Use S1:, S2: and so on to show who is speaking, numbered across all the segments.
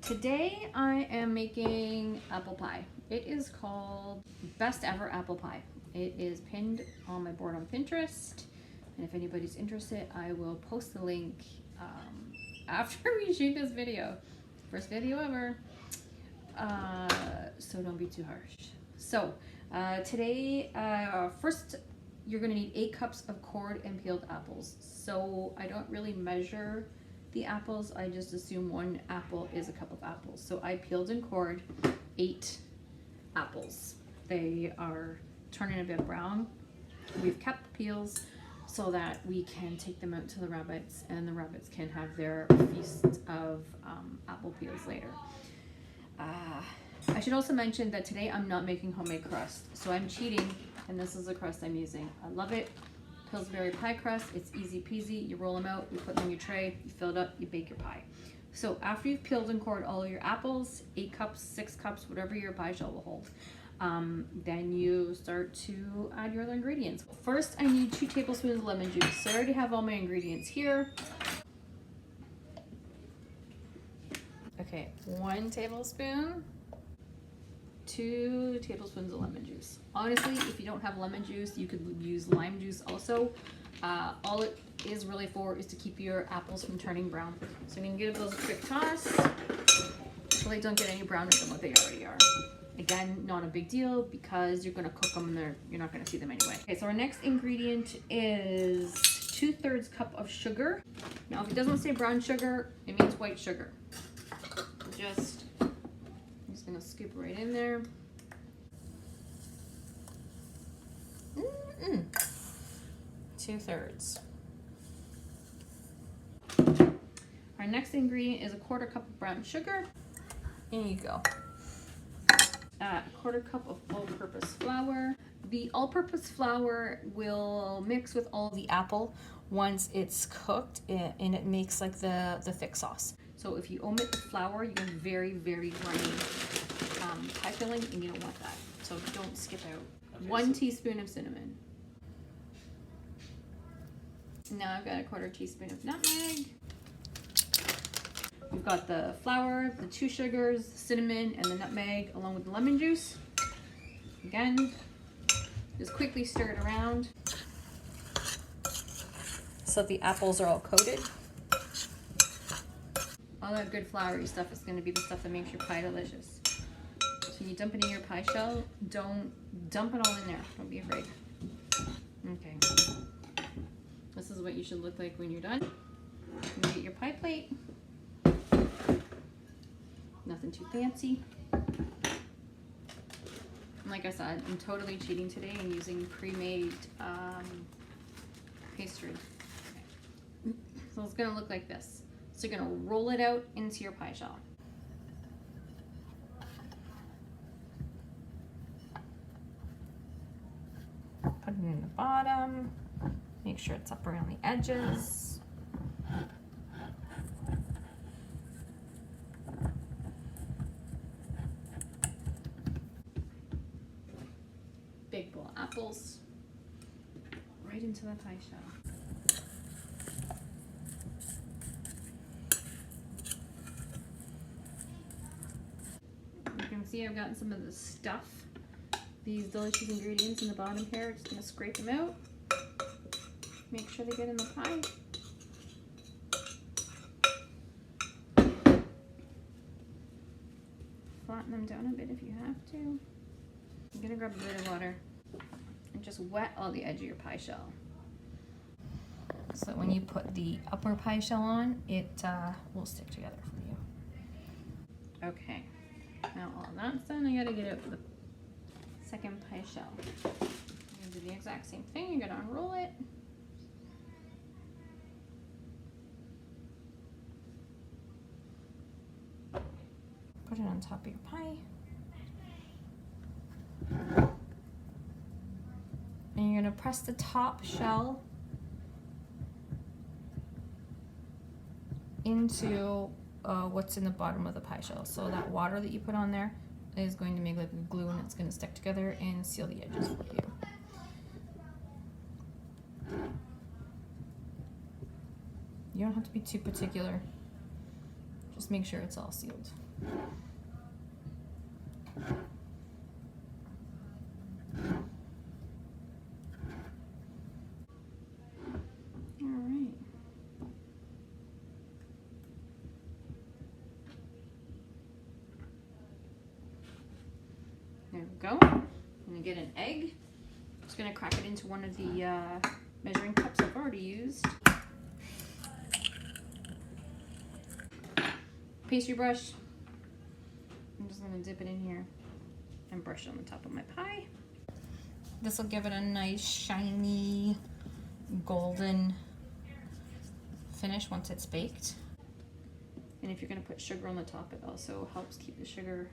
S1: Today I am making apple pie. It is called Best Ever Apple Pie. It is pinned on my board on Pinterest, and if anybody's interested, I will post the link after we shoot this video. First video ever, so don't be too harsh. So today, first you're gonna need 8 cups of cored and peeled apples. So I don't really measure the apples, I just assume 1 apple is a cup of apples. So I peeled and cored 8 apples. They are turning a bit brown. We've kept the peels so that we can take them out to the rabbits, and the rabbits can have their feast of apple peels later. I should also mention that today I'm not making homemade crust, so I'm cheating, and this is the crust I'm using. I love it. Pillsbury pie crust. It's easy peasy. You roll them out, you put them in your tray, you fill it up, you bake your pie. So after you've peeled and cored all your apples, 8 cups, 6 cups, whatever your pie shell will hold, then you start to add your other ingredients. First, I need 2 tablespoons of lemon juice. So I already have all my ingredients here. Okay, 1 tablespoon, 2 tablespoons of lemon juice. Honestly, if you don't have lemon juice, you could use lime juice also. All it is really for is to keep your apples from turning brown. So you can give those a quick toss so they don't get any browner than what they already are. Again, not a big deal because you're gonna cook them and you're not gonna see them anyway. Okay, so our next ingredient is 2/3 cup of sugar. Now, if it doesn't say brown sugar, it means white sugar. I'm just gonna scoop right in there. 2/3. Our next ingredient is 1/4 cup of brown sugar. In you go. 1/4 cup of all-purpose flour. The all-purpose flour will mix with all the apple once it's cooked, and it makes like the thick sauce. So if you omit the flour, you get very, very runny pie filling, and you don't want that. So don't skip out. Okay, 1 teaspoon of cinnamon. Now I've got 1/4 teaspoon of nutmeg. We've got the flour, the 2 sugars, cinnamon, and the nutmeg, along with the lemon juice. Again, just quickly stir it around so the apples are all coated. All that good floury stuff is going to be the stuff that makes your pie delicious. So you dump it in your pie shell. Don't dump it all in there. Don't be afraid. Okay. This is what you should look like when you're done. You get your pie plate. Nothing too fancy. And like I said, I'm totally cheating today and using pre-made pastry. Okay. So it's going to look like this. So you're going to roll it out into your pie shell. Put it in the bottom. Make sure it's up around the edges. Big bowl of apples right into the pie shell. You can see I've gotten some of the stuff, these delicious ingredients in the bottom here. Just gonna scrape them out. Make sure they get in the pie. Flatten them down a bit if you have to. I'm gonna grab a bit of water and just wet all the edge of your pie shell, so that when you put the upper pie shell on, it will stick together for you. Okay, now all that's done, I gotta get out the second pie shell. You're gonna do the exact same thing. You're gonna unroll it. Put it on top of your pie. And you're gonna press the top shell into what's in the bottom of the pie shell. So that water that you put on there is going to make like a glue, and it's going to stick together and seal the edges for you. You don't have to be too particular. Just make sure it's all sealed. Alright. There we go. I'm gonna get an egg. Just gonna crack it into one of the measuring cups I've already used. Pastry brush. I'm just gonna dip it in here and brush it on the top of my pie. This will give it a nice shiny golden finish once it's baked. And if you're gonna put sugar on the top, it also helps keep the sugar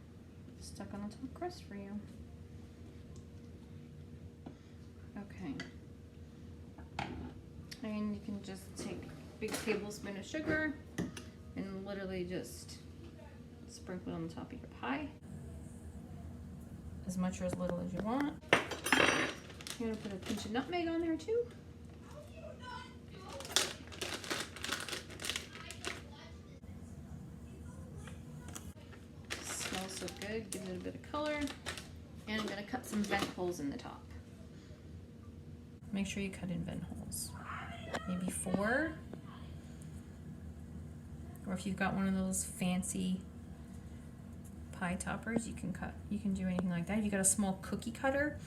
S1: stuck on the top crust for you. Okay. And you can just take a big tablespoon of sugar and literally just sprinkle it on the top of your pie. As much or as little as you want. You're gonna put a pinch of nutmeg on there too. Smells so good, gives it a bit of color. And I'm gonna cut some vent holes in the top. Make sure you cut in vent holes. Maybe 4. Or if you've got one of those fancy pie toppers, you can do anything like that. If you've got a small cookie cutter,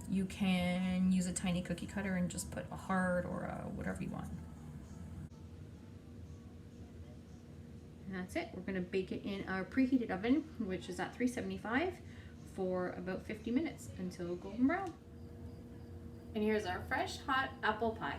S1: you can use a tiny cookie cutter and just put a heart or a whatever you want. And that's it. We're gonna bake it in our preheated oven, which is at 375 for about 50 minutes until golden brown. And here's our fresh hot apple pie.